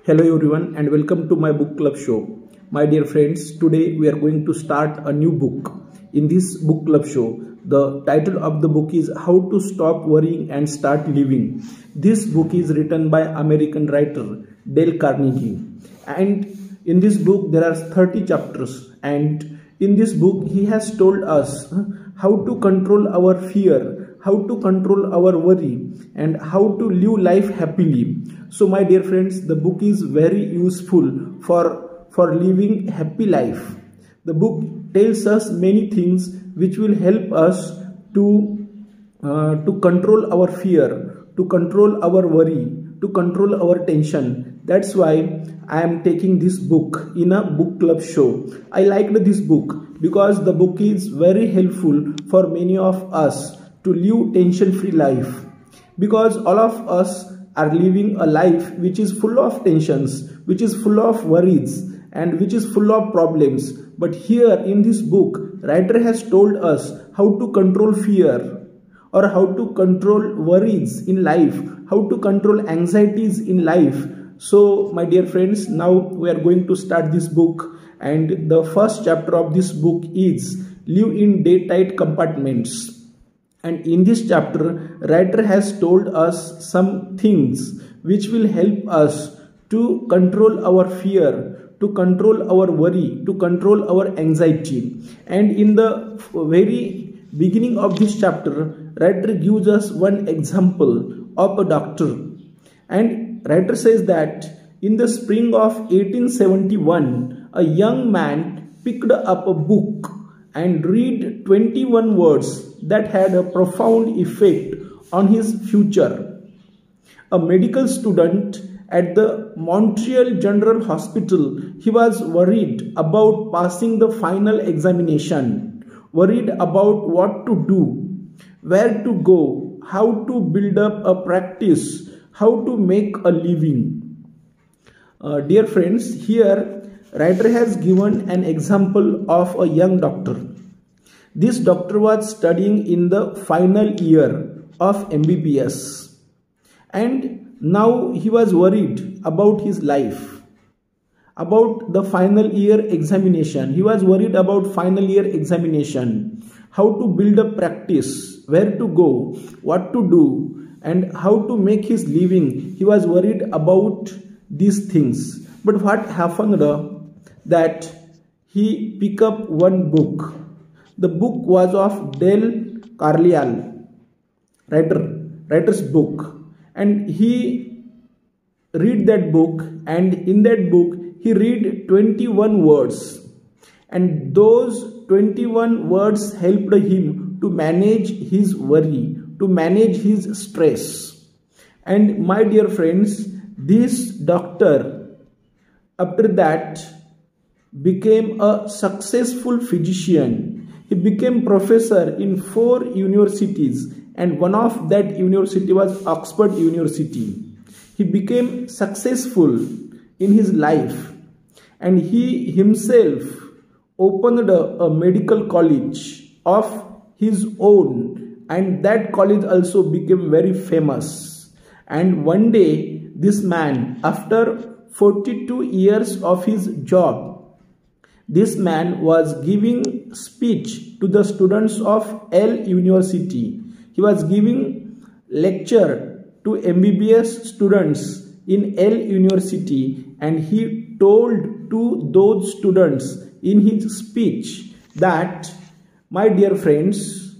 Hello everyone and welcome to my book club show. My dear friends, today we are going to start a new book. In this book club show, the title of the book is How to Stop Worrying and Start Living. This book is written by American writer Dale Carnegie. And in this book there are 30 chapters, and in this book he has told us how to control our fear, how to control our worry, and how to live life happily. So my dear friends, the book is very useful for living happy life. The book tells us many things which will help us to control our fear, to control our worry, to control our tension. That's why I am taking this book in a book club show. I liked this book because the book is very helpful for many of us to live tension-free life, because all of us are living a life which is full of tensions, which is full of worries, and which is full of problems. But here in this book, writer has told us how to control fear, or how to control worries in life, how to control anxieties in life. So my dear friends, now we are going to start this book, and the first chapter of this book is Live in Day-Tight Compartments. And in this chapter, writer has told us some things which will help us to control our fear, to control our worry, to control our anxiety. And in the very beginning of this chapter, writer gives us one example of a doctor. And writer says that in the spring of 1871, a young man picked up a book and read 21 words that had a profound effect on his future. A medical student at the Montreal General Hospital, he was worried about passing the final examination, worried about what to do, where to go, how to build up a practice, how to make a living. Dear friends, here writer has given an example of a young doctor. This doctor was studying in the final year of MBBS, and now he was worried about his life, about the final year examination. He was worried about final year examination, how to build a practice, where to go, what to do, and how to make his living. He was worried about these things. But what happened that he picked up one book. The book was of Dale Carnegie, writer's book, and he read that book, and in that book he read 21 words, and those 21 words helped him to manage his worry, to manage his stress. And my dear friends, this doctor after that became a successful physician. He became professor in 4 universities, and one of that university was Oxford University. He became successful in his life, and he himself opened a medical college of his own, and that college also became very famous. And one day, this man, after 42 years of his job, this man was giving speech to the students of Yale University. He was giving lecture to MBBS students in Yale University, and he told to those students in his speech that, my dear friends,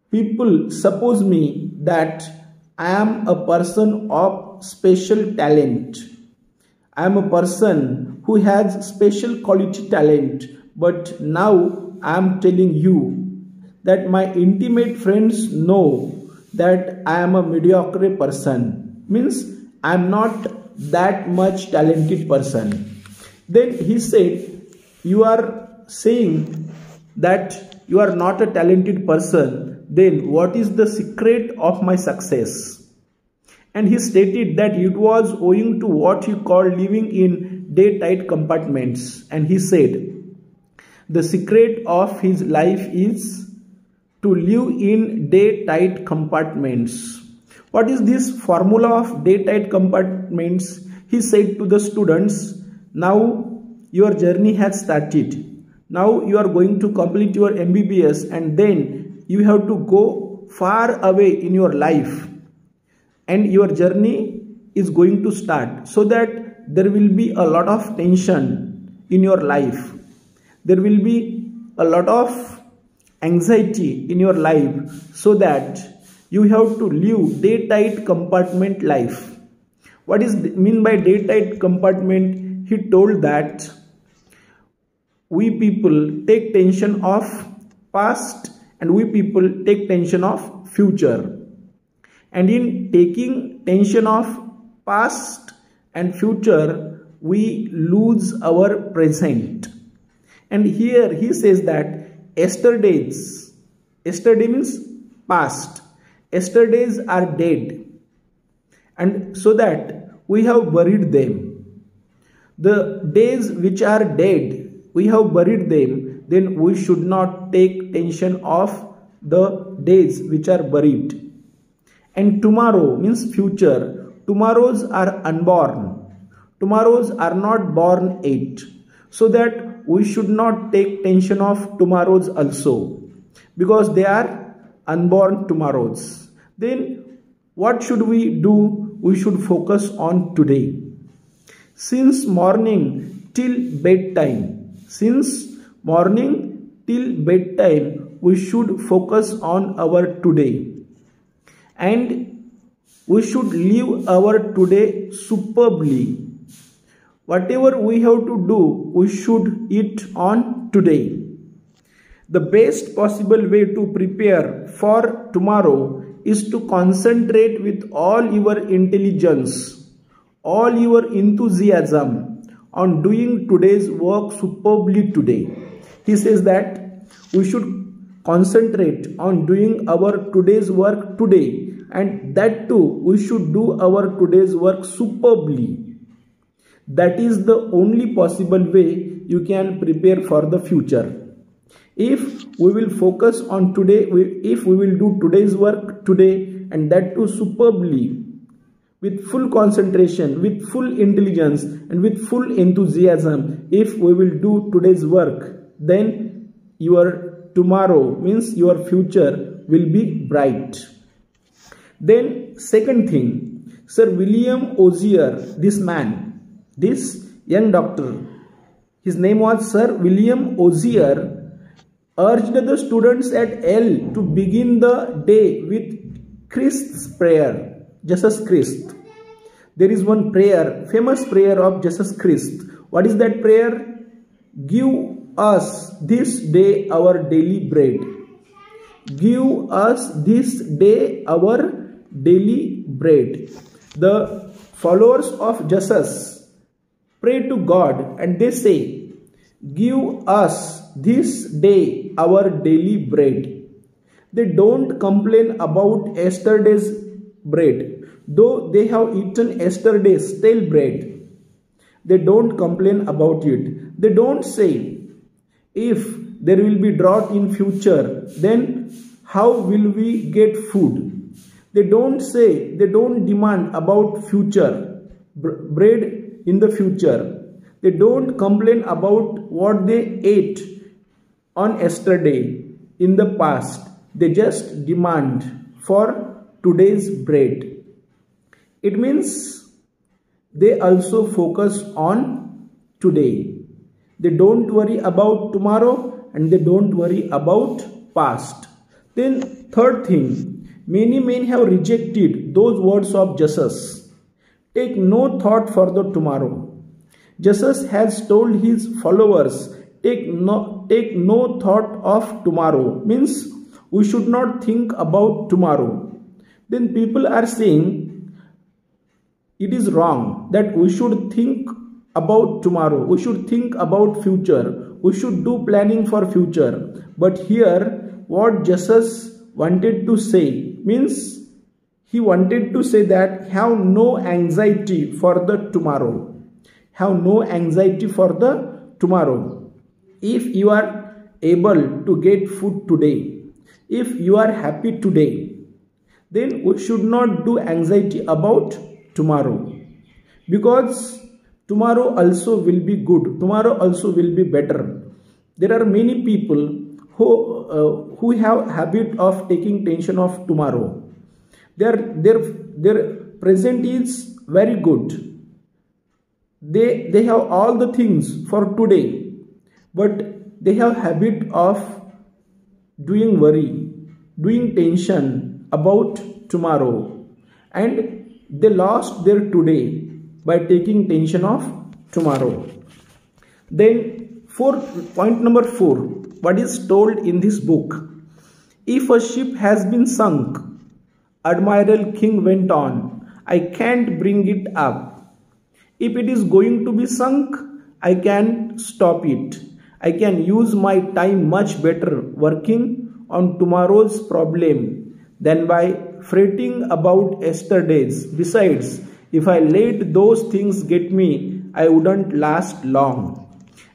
people suppose me that I am a person of special talent. I am a person who has special quality talent, but now I am telling you that my intimate friends know that I am a mediocre person. Means I am not that much talented person. Then he said, you are saying that you are not a talented person, then what is the secret of my success? And he stated that it was owing to what he called living in day-tight compartments. And he said, the secret of his life is to live in day-tight compartments. What is this formula of day-tight compartments? he said to the students, now your journey has started. Now you are going to complete your MBBS, and then you have to go far away in your life, and your journey is going to start, so that there will be a lot of tension in your life. There will be a lot of anxiety in your life, so that you have to live day-tight compartment life. What is mean by day-tight compartment? He told that we people take tension of past and we people take tension of future. And in taking tension of past and future, we lose our present. And here he says that yesterday means past. Yesterdays are dead. And so that we have buried them. The days which are dead, we have buried them, then we should not take tension of the days which are buried. And tomorrow means future. Tomorrows are unborn. Tomorrows are not born yet. So that we should not take tension of tomorrows also, because they are unborn tomorrows. Then what should we do? We should focus on today. Since morning till bedtime, we should focus on our today. And we should live our today superbly. Whatever we have to do, we should eat on today. The best possible way to prepare for tomorrow is to concentrate with all your intelligence, all your enthusiasm on doing today's work superbly today. He says that we should concentrate on doing our today's work today, and that too we should do our today's work superbly. That is the only possible way you can prepare for the future. If we will focus on today, if we will do today's work today, and that too superbly, with full concentration, with full intelligence, and with full enthusiasm, if we will do today's work, then your tomorrow means your future will be bright. Then second thing, Sir William Osier, this young doctor, his name was Sir William Osier, urged the students at Yale to begin the day with Christ's prayer, Jesus Christ. There is one prayer, famous prayer of Jesus Christ. What is that prayer? Give us this day our daily bread. Give us this day our daily bread. The followers of Jesus pray to God and they say, give us this day our daily bread. They don't complain about yesterday's bread, though they have eaten yesterday's stale bread. They don't complain about it. They don't say, if there will be drought in future, then how will we get food? They don't say, they don't demand about future, bread in the future. They don't complain about what they ate on yesterday in the past. They just demand for today's bread. It means they also focus on today. They don't worry about tomorrow and they don't worry about past. Then third thing, many men have rejected those words of Jesus. Take no thought for the tomorrow. Jesus has told his followers, take no thought of tomorrow. Means we should not think about tomorrow. Then people are saying it is wrong that we should think about tomorrow. We should think about future. We should do planning for future. But here what Jesus wanted to say means he wanted to say that have no anxiety for the tomorrow. Have no anxiety for the tomorrow. If you are able to get food today, if you are happy today, then we should not do anxiety about tomorrow. because tomorrow also will be good, tomorrow also will be better. There are many people who have habit of taking tension of tomorrow. Their present is very good. They have all the things for today, but they have habit of doing worry, doing tension about tomorrow, and they lost their today by taking tension of tomorrow. Then point number 4, what is told in this book? If a ship has been sunk, Admiral King went on, I can't bring it up. If it is going to be sunk, I can stop it. I can use my time much better working on tomorrow's problem than by fretting about yesterday's. Besides, if I let those things get me, I wouldn't last long.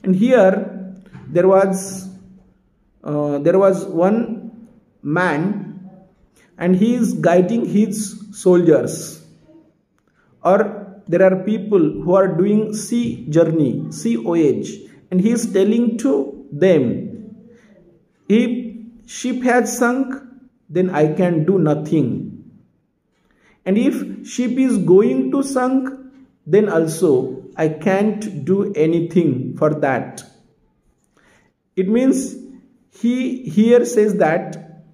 And here there was one man, and he is guiding his soldiers, or there are people who are doing sea journey, sea voyage, and he is telling to them, if ship has sunk, then I can do nothing, and if ship is going to sunk, then also I can't do anything for that. It means he here says that,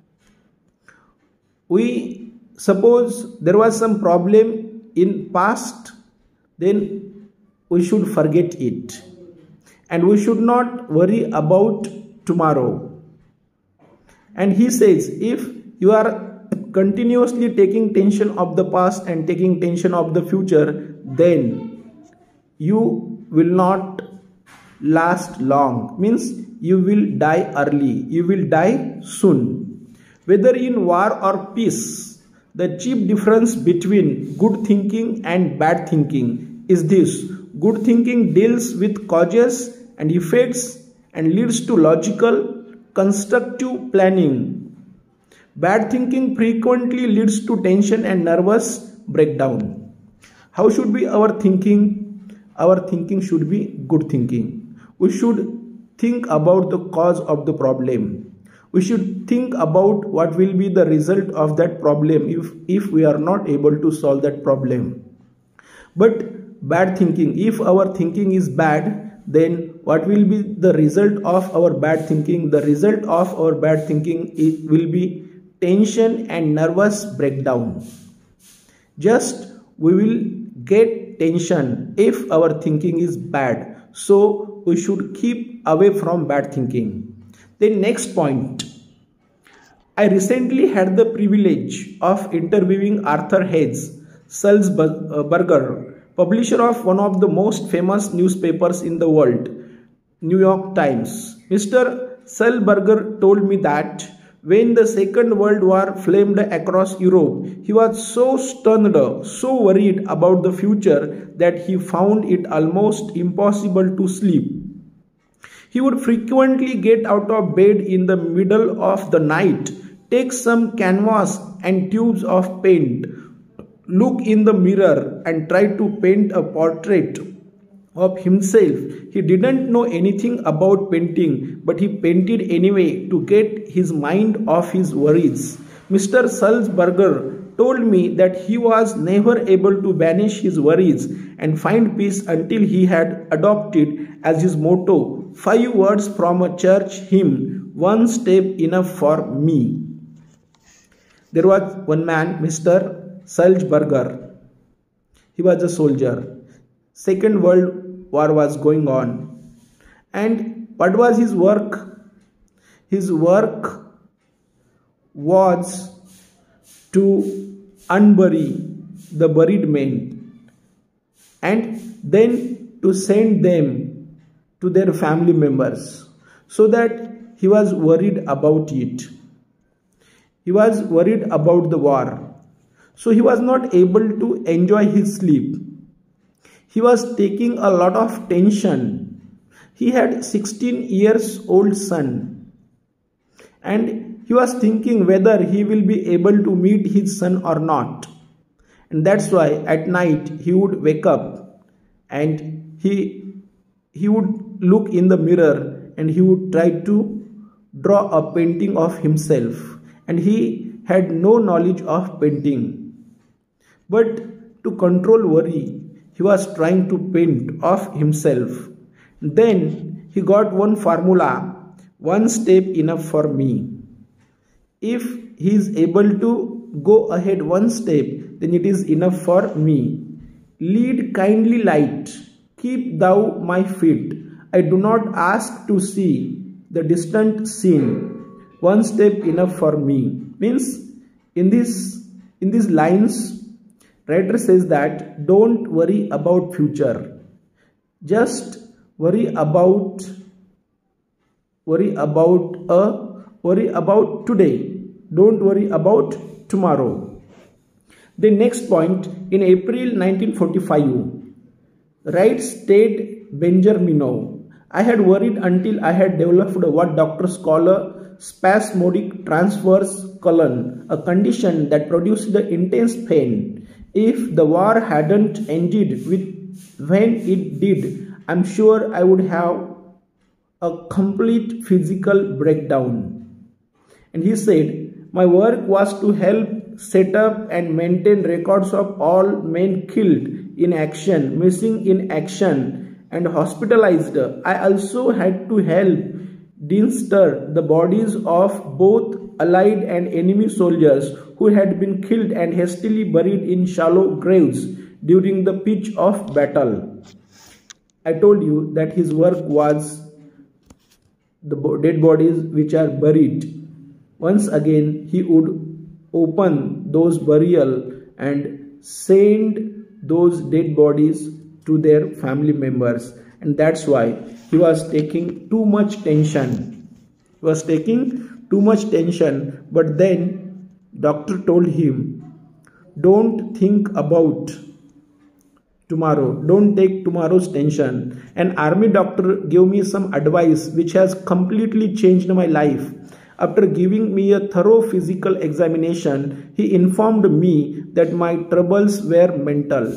we suppose there was some problem in past, then we should forget it, and we should not worry about tomorrow. And he says, if you are continuously taking tension of the past and taking tension of the future, then you will not last long. Means you will die early, you will die soon. Whether in war or peace, the chief difference between good thinking and bad thinking is this: good thinking deals with causes and effects and leads to logical, constructive planning. Bad thinking frequently leads to tension and nervous breakdown. How should be our thinking? Our thinking should be good thinking. We should think about the cause of the problem. We should think about what will be the result of that problem if we are not able to solve that problem. But bad thinking, if our thinking is bad, then what will be the result of our bad thinking? The result of our bad thinking will be tension and nervous breakdown. Just we will get tension if our thinking is bad. So we should keep away from bad thinking. The next point. I recently had the privilege of interviewing Arthur Hayes Sulzberger, publisher of one of the most famous newspapers in the world, New York Times. Mr. Sulzberger told me that when the Second World War flamed across Europe, he was so stunned, so worried about the future that he found it almost impossible to sleep. He would frequently get out of bed in the middle of the night, take some canvas and tubes of paint, look in the mirror and try to paint a portrait of himself. He didn't know anything about painting, but he painted anyway to get his mind off his worries. Mr. Sulzberger told me that he was never able to banish his worries and find peace until he had adopted as his motto 5 words from a church hymn, "One step enough for me." There was one man, Mr. Sulzberger. He was a soldier. Second World War was going on. And what was his work? His work was to unbury the buried men and then to send them to their family members, so that he was worried about it. He was worried about the war. So he was not able to enjoy his sleep. He was taking a lot of tension. He had 16 years old son, and he was thinking whether he will be able to meet his son or not. And that's why at night he would wake up and he would look in the mirror and he would try to draw a painting of himself, and he had no knowledge of painting. But to control worry, he was trying to paint of himself. Then he got one formula: one step enough for me. If he is able to go ahead one step, then it is enough for me. Lead kindly light, keep thou my feet. I do not ask to see the distant scene. One step enough for me. Means in these lines, writer says that don't worry about future. Just worry about today. Don't worry about tomorrow. The next point, in April 1945, writes Ted Benjermino, I had worried until I had developed what doctors call a spasmodic transverse colon, a condition that produced the intense pain. If the war hadn't ended when it did, I'm sure I would have a complete physical breakdown. And he said, my work was to help set up and maintain records of all men killed in action, missing in action, and hospitalized. I also had to help deinter the bodies of both Allied and enemy soldiers who had been killed and hastily buried in shallow graves during the pitch of battle. I told you that his work was the dead bodies which are buried. Once again, he would open those burial and send those dead bodies to their family members, and that's why he was taking too much tension. But then doctor told him, don't think about tomorrow, don't take tomorrow's tension. An army doctor gave me some advice which has completely changed my life. After giving me a thorough physical examination, he informed me that my troubles were mental.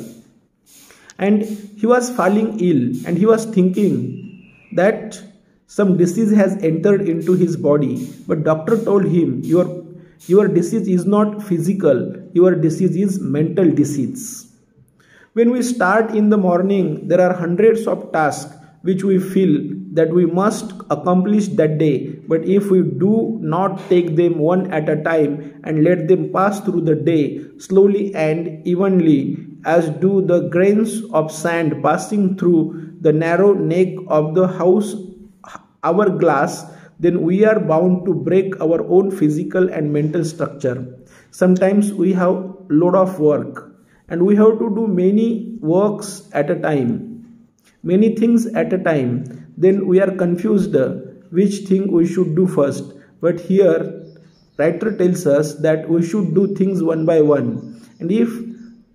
And he was falling ill, and he was thinking that some disease has entered into his body. But doctor told him, your disease is not physical, your disease is mental disease. When we start in the morning, there are hundreds of tasks which we feel that we must accomplish that day. But if we do not take them one at a time and let them pass through the day slowly and evenly, as do the grains of sand passing through the narrow neck of the hourglass, then we are bound to break our own physical and mental structure. Sometimes we have a lot of work and we have to do many works at a time, many things at a time. Then we are confused which thing we should do first. But here writer tells us that we should do things one by one. And if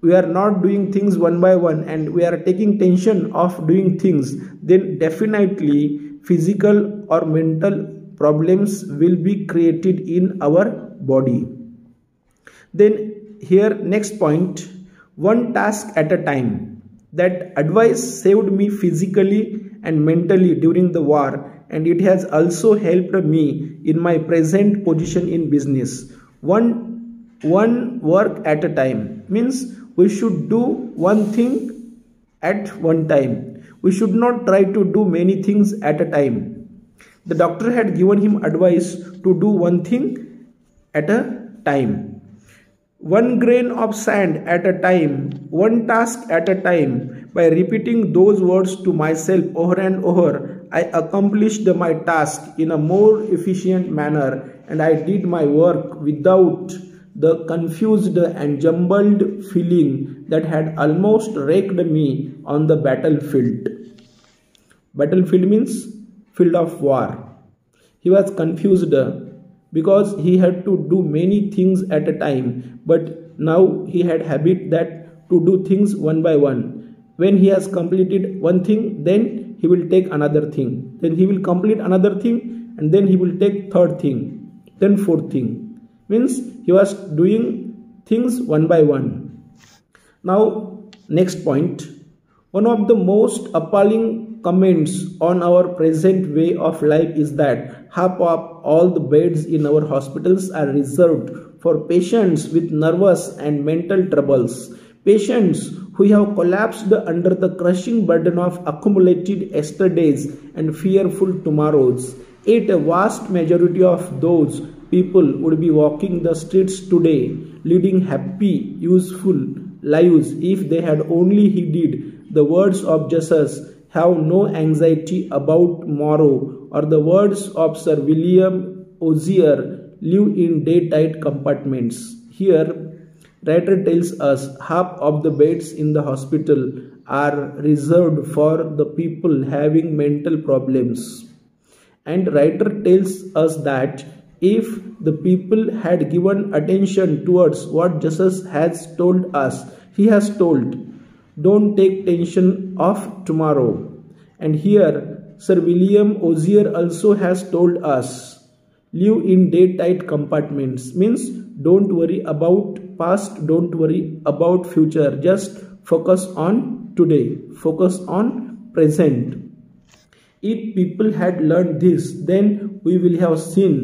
we are not doing things one by one and we are taking tension of doing things, then definitely physical or mental problems will be created in our body. Then here next point, one task at a time. That advice saved me physically and mentally during the war, and it has also helped me in my present position in business. One work at a time means we should do one thing at one time. We should not try to do many things at a time. The doctor had given him advice to do one thing at a time. One grain of sand at a time, one task at a time. By repeating those words to myself over and over, I accomplished my task in a more efficient manner, and I did my work without the confused and jumbled feeling that had almost wrecked me on the battlefield. Battlefield means field of war. He was confused because he had to do many things at a time, but now he had habit that to do things one by one. When he has completed one thing, then he will take another thing, then he will complete another thing, and then he will take third thing, then fourth thing. Means he was doing things one by one. Now, next point. One of the most appalling comments on our present way of life is that half of all the beds in our hospitals are reserved for patients with nervous and mental troubles, patients who have collapsed under the crushing burden of accumulated yesterdays and fearful tomorrows. Yet a vast majority of those people would be walking the streets today, leading happy, useful lives if they had only heeded the words of Jesus, "Have no anxiety about tomorrow," or the words of Sir William Osier, "Live in day-tight compartments." Here, writer tells us half of the beds in the hospital are reserved for the people having mental problems. And writer tells us that if the people had given attention towards what Jesus has told us, he has told, "Don't take tension of tomorrow." And here Sir William Osier also has told us, "Live in day-tight compartments," means don't worry about past, don't worry about future, just focus on today, focus on present. If people had learned this, then we will have seen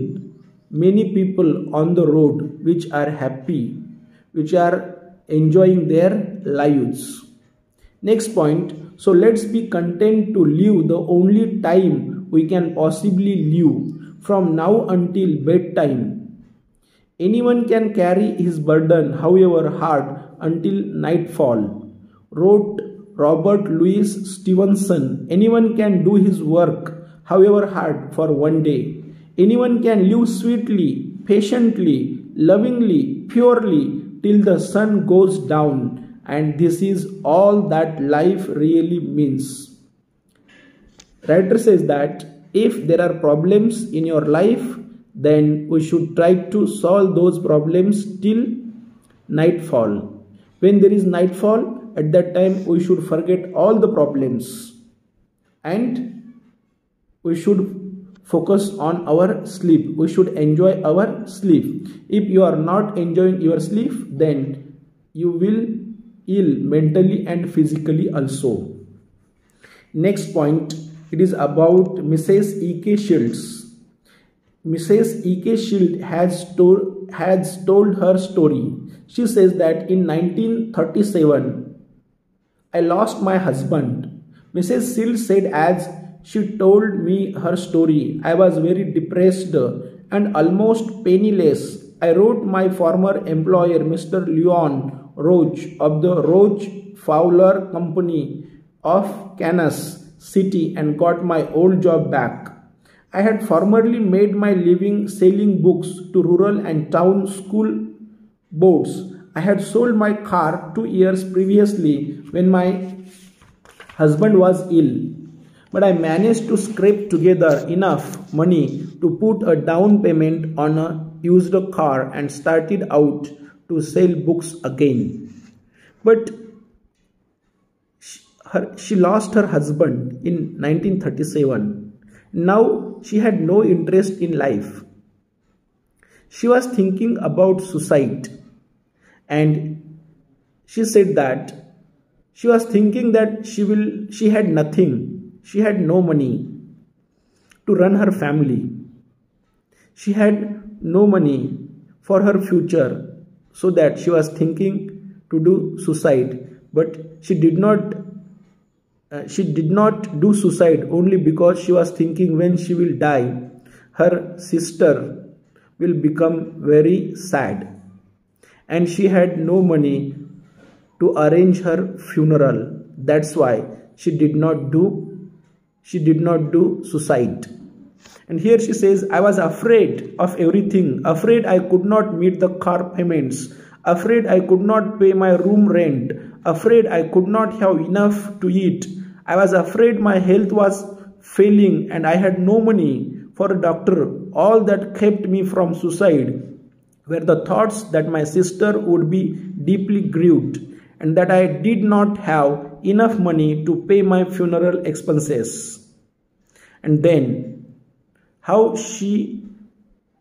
many people on the road which are happy, which are enjoying their lives. Next point. So let's be content to live the only time we can possibly live, from now until bedtime. Anyone can carry his burden, however hard, until nightfall, wrote Robert Louis Stevenson. Anyone can do his work, however hard, for one day. Anyone can live sweetly, patiently, lovingly, purely, till the sun goes down. And this is all that life really means. Writer says that if there are problems in your life, then we should try to solve those problems till nightfall. When there is nightfall, at that time we should forget all the problems and we should focus on our sleep. We should enjoy our sleep. If you are not enjoying your sleep, then you will ill mentally and physically also. Next point, it is about Mrs. E.K. Shields. Mrs. E.K. Shields has told her story. She says that in 1937, "I lost my husband." Mrs. Shields said as she told me her story, "I was very depressed and almost penniless. I wrote my former employer, Mr. Leon Roach of the Roach Fowler Company of Kansas City, and got my old job back. I had formerly made my living selling books to rural and town school boards. I had sold my car 2 years previously when my husband was ill, but I managed to scrape together enough money to put a down payment on a used car and started out to sell books again. But she lost her husband in 1937. Now she had no interest in life. She was thinking about suicide, and she said that she was thinking that she had nothing. She had no money to run her family. She had no money for her future, so that she was thinking to do suicide. But she did not do suicide only because she was thinking when she will die, her sister will become very sad, and she had no money to arrange her funeral. That's why she did not do suicide. And here she says, "I was afraid of everything, afraid I could not meet the car payments, afraid I could not pay my room rent, afraid I could not have enough to eat. I was afraid my health was failing and I had no money for a doctor. All that kept me from suicide were the thoughts that my sister would be deeply grieved and that I did not have enough money to pay my funeral expenses." And then, how she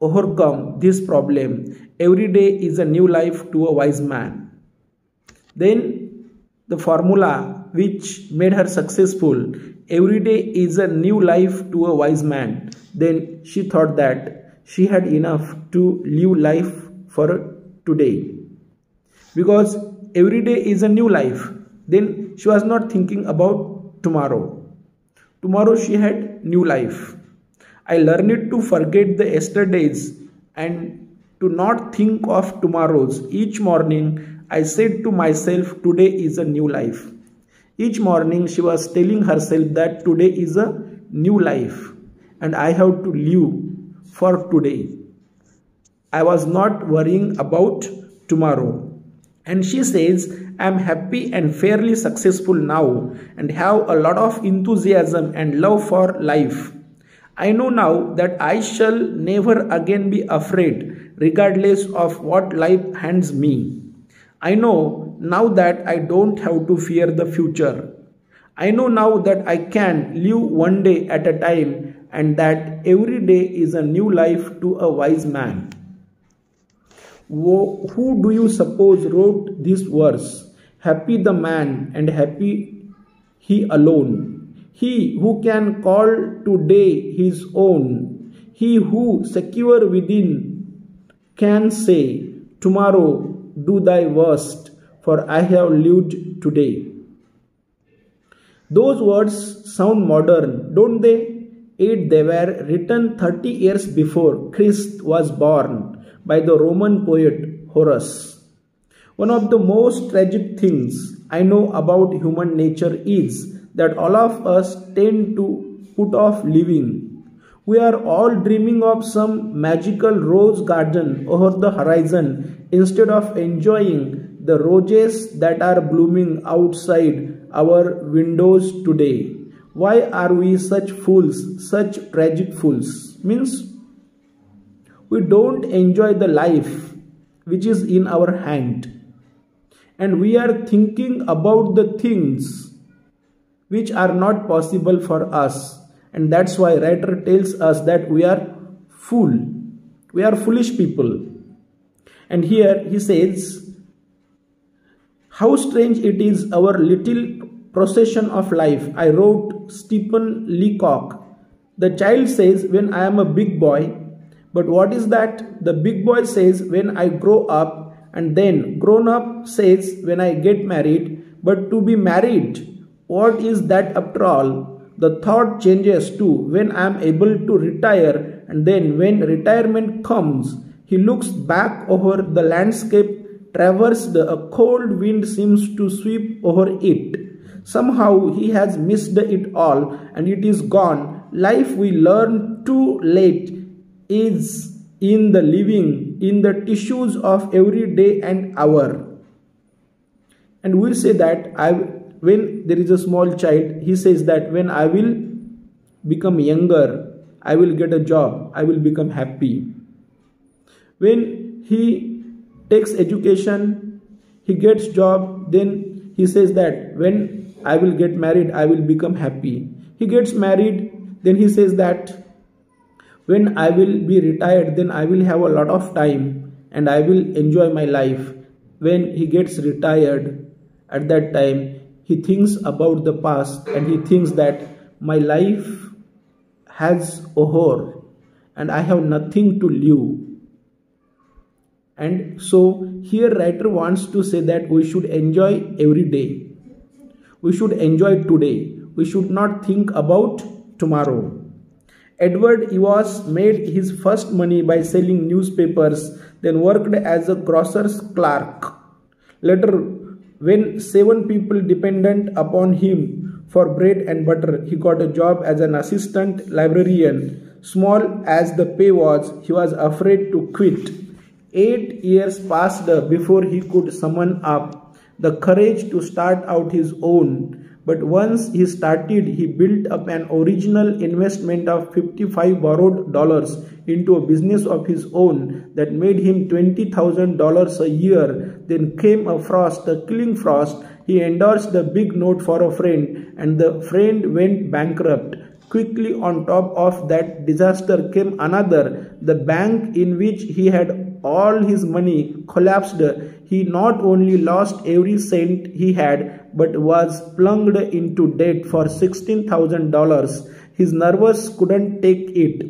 overcome this problem. Every day is a new life to a wise man. Then the formula which made her successful. Every day is a new life to a wise man. Then she thought that she had enough to live life for today. Because every day is a new life. Then she was not thinking about tomorrow. Tomorrow she had new life. I learned to forget the yesterdays and to not think of tomorrows. Each morning I said to myself, today is a new life. Each morning she was telling herself that today is a new life and I have to live for today. I was not worrying about tomorrow. And she says, I am happy and fairly successful now and have a lot of enthusiasm and love for life. I know now that I shall never again be afraid, regardless of what life hands me. I know now that I don't have to fear the future. I know now that I can live one day at a time and that every day is a new life to a wise man. Who do you suppose wrote this verse? Happy the man and happy he alone. He who can call today his own. He who secure within can say, tomorrow do thy worst, for I have lived today. Those words sound modern, don't they? Yet they were written 30 years before Christ was born by the Roman poet Horace. One of the most tragic things I know about human nature is that all of us tend to put off living. We are all dreaming of some magical rose garden over the horizon instead of enjoying the roses that are blooming outside our windows today. Why are we such fools, such tragic fools? Means we don't enjoy the life which is in our hand. And we are thinking about the things which are not possible for us. And that's why writer tells us that we are fool. We are foolish people. And here he says, how strange it is our little procession of life. I wrote Stephen Leacock. The child says, when I am a big boy. But what is that? The big boy says, when I grow up. And then grown up says, when I get married. But to be married, what is that after all? The thought changes too when I am able to retire. And then when retirement comes, he looks back over the landscape traversed. A cold wind seems to sweep over it. Somehow he has missed it all and it is gone. Life we learn too late is in the living, in the tissues of every day and hour. And we'll say that when there is a small child, he says that when I will become younger, I will get a job, I will become happy. When he takes education, he gets job, then he says that when I will get married, I will become happy. He gets married, then he says that when I will be retired, then I will have a lot of time and I will enjoy my life. When he gets retired, at that time, he thinks about the past and he thinks that my life has a horror and I have nothing to live. And so here writer wants to say that we should enjoy every day. We should enjoy today. We should not think about tomorrow. Edward Ewas made his first money by selling newspapers, then worked as a grocer's clerk. Later, when 7 people depended upon him for bread and butter, he got a job as an assistant librarian. Small as the pay was, he was afraid to quit. 8 years passed before he could summon up the courage to start out his own. But once he started, he built up an original investment of $55 borrowed dollars into a business of his own that made him $20,000 a year. Then came a frost, a killing frost. He endorsed a big note for a friend and the friend went bankrupt. Quickly on top of that disaster came another. The bank in which he had all his money collapsed. He not only lost every cent he had, but was plunged into debt for $16,000. His nerves couldn't take it.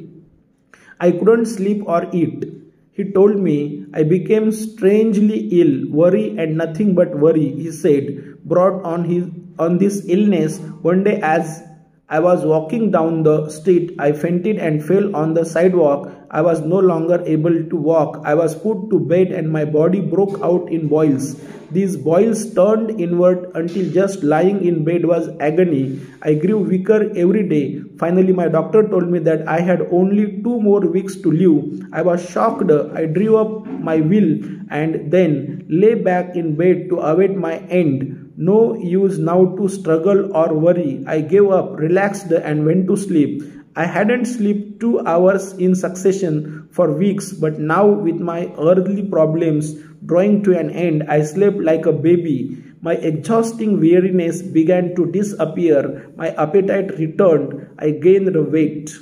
I couldn't sleep or eat. He told me I became strangely ill, worry and nothing but worry, he said, brought on this illness. One day as I was walking down the street, I fainted and fell on the sidewalk. I was no longer able to walk. I was put to bed and my body broke out in boils. These boils turned inward until just lying in bed was agony. I grew weaker every day. Finally, my doctor told me that I had only 2 more weeks to live. I was shocked. I drew up my will and then lay back in bed to await my end. No use now to struggle or worry. I gave up, relaxed and went to sleep. I hadn't slept 2 hours in succession for weeks, but now with my earthly problems drawing to an end, I slept like a baby. My exhausting weariness began to disappear. My appetite returned. I gained weight.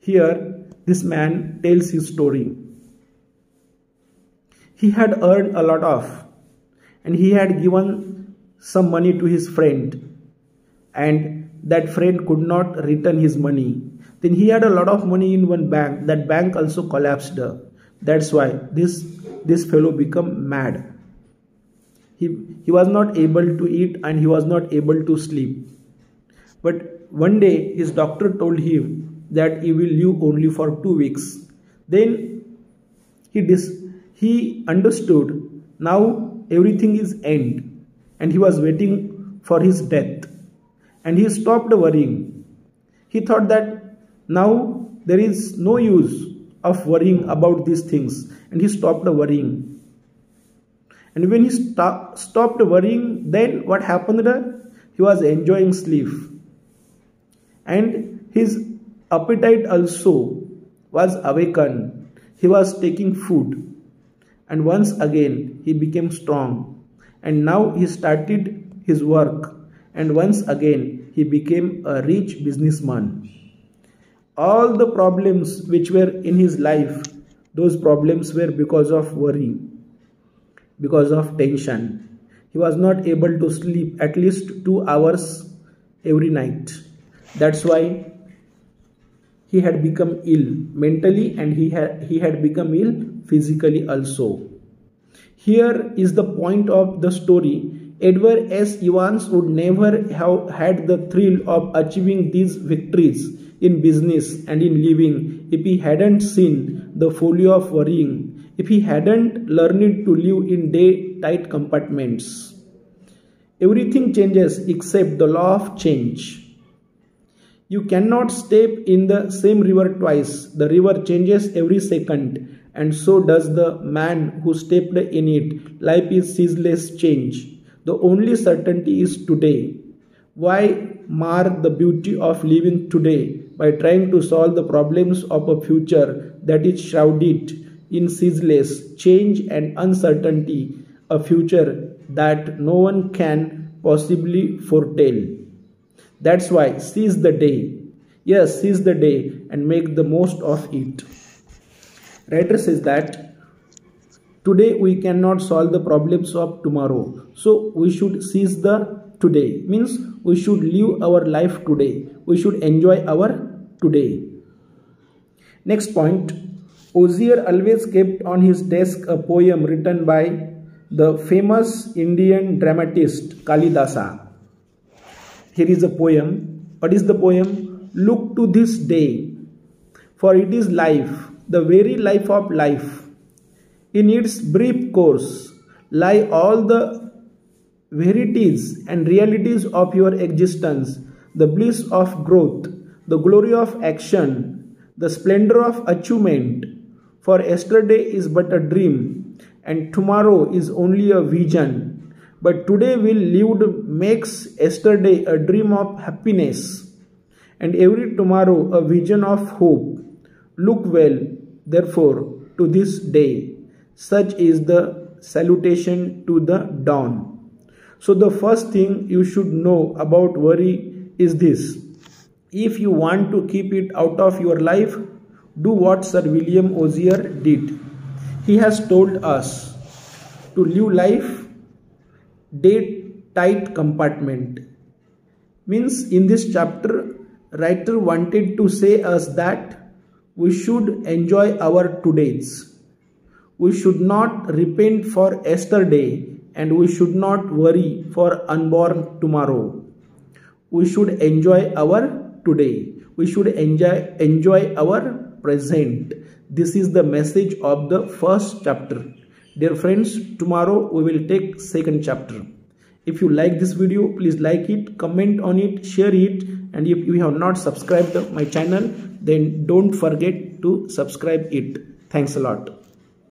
Here, this man tells his story. He had earned a lot of, and he had given some money to his friend, and that friend could not return his money. Then he had a lot of money in one bank. That bank also collapsed. That's why this fellow became mad. He was not able to eat and he was not able to sleep. But one day his doctor told him that he will live only for 2 weeks. Then he understood now everything is end, and he was waiting for his death. And he stopped worrying. He thought that now there is no use of worrying about these things, and he stopped worrying. And when he stopped worrying, then what happened? He was enjoying sleep, and his appetite also was awakened. He was taking food, and once again he became strong, and now he started his work, and once again he became a rich businessman. All the problems which were in his life, those problems were because of worry, because of tension. He was not able to sleep at least 2 hours every night. That's why he had become ill mentally, and he had become ill physically also. Here is the point of the story. Edward S. Evans would never have had the thrill of achieving these victories in business and in living if he hadn't seen the folly of worrying, if he hadn't learned to live in day-tight compartments. Everything changes except the law of change. You cannot step in the same river twice. The river changes every second, and so does the man who stepped in it. Life is ceaseless change. The only certainty is today. Why mar the beauty of living today by trying to solve the problems of a future that is shrouded in ceaseless change and uncertainty, a future that no one can possibly foretell? That's why seize the day. Yes, seize the day and make the most of it. Writer says that today we cannot solve the problems of tomorrow. So we should seize the today. Means we should live our life today. We should enjoy our today. Next point. Osier always kept on his desk a poem written by the famous Indian dramatist Kalidasa. Here is a poem. What is the poem? Look to this day, for it is life, the very life of life. In its brief course lie all the verities and realities of your existence, the bliss of growth, the glory of action, the splendor of achievement. For yesterday is but a dream, and tomorrow is only a vision. But today will lived makes yesterday a dream of happiness, and every tomorrow a vision of hope. Look well, therefore, to this day. Such is the salutation to the dawn. So the first thing you should know about worry is this. If you want to keep it out of your life, do what Sir William Osier did. He has told us to live life day tight compartment. Means in this chapter, writer wanted to say us that we should enjoy our todays. We should not repent for yesterday, and we should not worry for unborn tomorrow. We should enjoy our today. We should enjoy our present. This is the message of the first chapter. Dear friends, tomorrow we will take second chapter. If you like this video, please like it, comment on it, share it, and if you have not subscribed my channel, then don't forget to subscribe it. Thanks a lot.